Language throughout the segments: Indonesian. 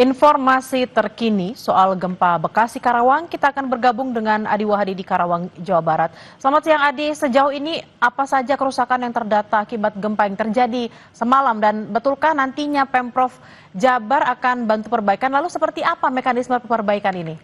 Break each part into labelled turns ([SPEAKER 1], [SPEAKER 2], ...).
[SPEAKER 1] Informasi terkini soal gempa Bekasi Karawang, kita akan bergabung dengan Adi Wahdi di Karawang, Jawa Barat. Selamat siang Adi, sejauh ini apa saja kerusakan yang terdata akibat gempa yang terjadi semalam dan betulkah nantinya Pemprov Jabar akan bantu perbaikan? Lalu seperti apa mekanisme perbaikan ini?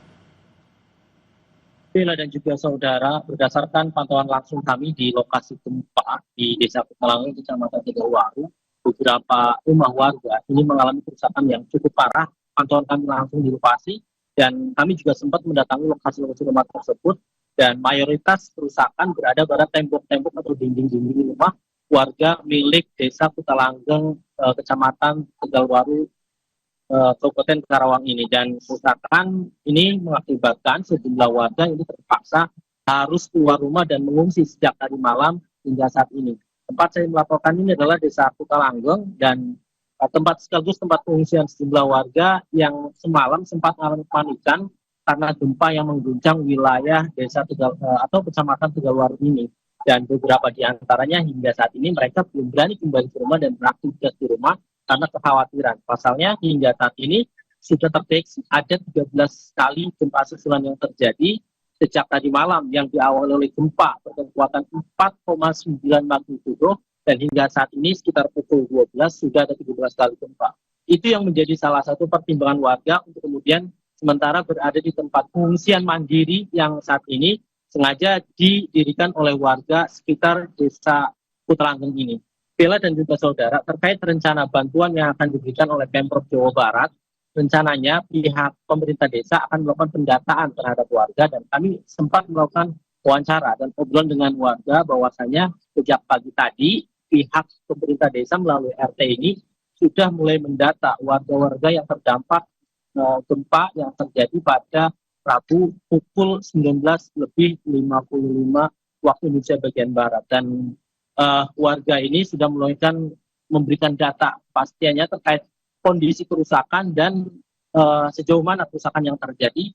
[SPEAKER 2] Bella dan juga saudara, berdasarkan pantauan langsung kami di lokasi gempa di Desa Petalangan, Kecamatan Tegawaru, beberapa rumah warga ini mengalami kerusakan yang cukup parah. Pantauan kami langsung di lokasi, dan kami juga sempat mendatangi lokasi-lokasi rumah tersebut, dan mayoritas kerusakan berada pada tembok-tembok atau dinding-dinding rumah warga milik Desa Petalanggeng, Kecamatan Tegawaru, Kabupaten Karawang ini. Dan kerusakan ini mengakibatkan sejumlah warga ini terpaksa harus keluar rumah dan mengungsi sejak tadi malam hingga saat ini. Tempat saya melaporkan ini adalah Desa Petalanggeng, dan tempat sekaligus tempat pengungsian sejumlah warga yang semalam sempat mengalami kepanikan karena gempa yang mengguncang wilayah Desa atau Kecamatan Tegawaru ini. Dan beberapa di antaranya hingga saat ini mereka belum berani kembali ke rumah dan beraktivitas di rumah karena kekhawatiran. Pasalnya hingga saat ini sudah terdeteksi ada 13 kali gempa susulan yang terjadi sejak tadi malam yang diawali oleh gempa berkekuatan 4,9 magnitudo, dan hingga saat ini sekitar pukul 12 sudah ada 13 kali gempa. Itu yang menjadi salah satu pertimbangan warga untuk kemudian sementara berada di tempat pengungsian mandiri yang saat ini sengaja didirikan oleh warga sekitar Desa Petalanggeng ini. Bella dan juga saudara, terkait rencana bantuan yang akan diberikan oleh Pemprov Jawa Barat, rencananya pihak pemerintah desa akan melakukan pendataan terhadap warga, dan kami sempat melakukan wawancara dan obrolan dengan warga bahwasanya sejak pagi tadi pihak pemerintah desa melalui RT ini sudah mulai mendata warga-warga yang terdampak gempa yang terjadi pada Rabu pukul 19:55 waktu Indonesia bagian Barat. Dan warga ini sudah mulai memberikan data pastiannya terkait kondisi kerusakan dan sejauh mana kerusakan yang terjadi,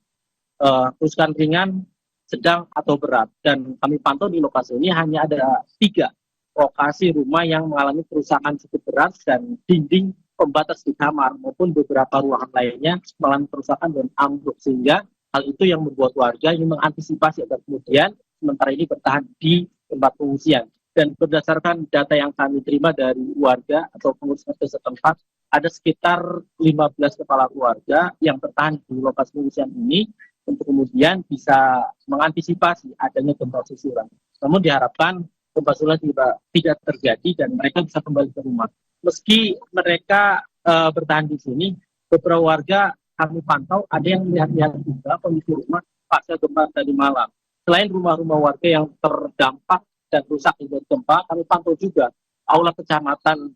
[SPEAKER 2] kerusakan ringan, sedang atau berat. Dan kami pantau di lokasi ini hanya ada 3 lokasi rumah yang mengalami kerusakan cukup berat, dan dinding pembatas di kamar maupun beberapa ruangan lainnya mengalami kerusakan dan ambruk, sehingga hal itu yang membuat warga ini mengantisipasi agar kemudian sementara ini bertahan di tempat pengungsian. Dan berdasarkan data yang kami terima dari warga atau pengurus RT setempat, ada sekitar 15 kepala keluarga yang bertahan di lokasi pengungsian ini untuk kemudian bisa mengantisipasi adanya gempa susulan. Namun diharapkan gempa susulan tidak terjadi dan mereka bisa kembali ke rumah. Meski mereka bertahan di sini, beberapa warga kami pantau ada yang melihat juga kondisi rumah pasca gempa tadi malam. Selain rumah-rumah warga yang terdampak dan rusak akibat gempa, kami pantau juga aula kecamatan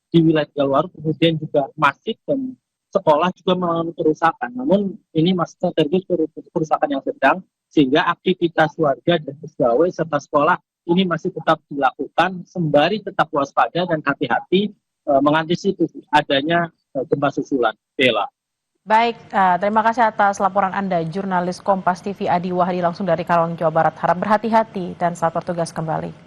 [SPEAKER 2] di wilayah Tegawaru, kemudian juga masjid dan sekolah juga mengalami kerusakan. Namun ini masih terjadi kerusakan yang sedang, sehingga aktivitas warga dan pegawai serta sekolah ini masih tetap dilakukan sembari tetap waspada dan hati-hati mengantisipasi adanya gempa susulan. Bella.
[SPEAKER 1] Baik, terima kasih atas laporan Anda, jurnalis Kompas TV Adi Wahdi langsung dari Karawang, Jawa Barat. Harap berhati-hati dan selamat bertugas kembali.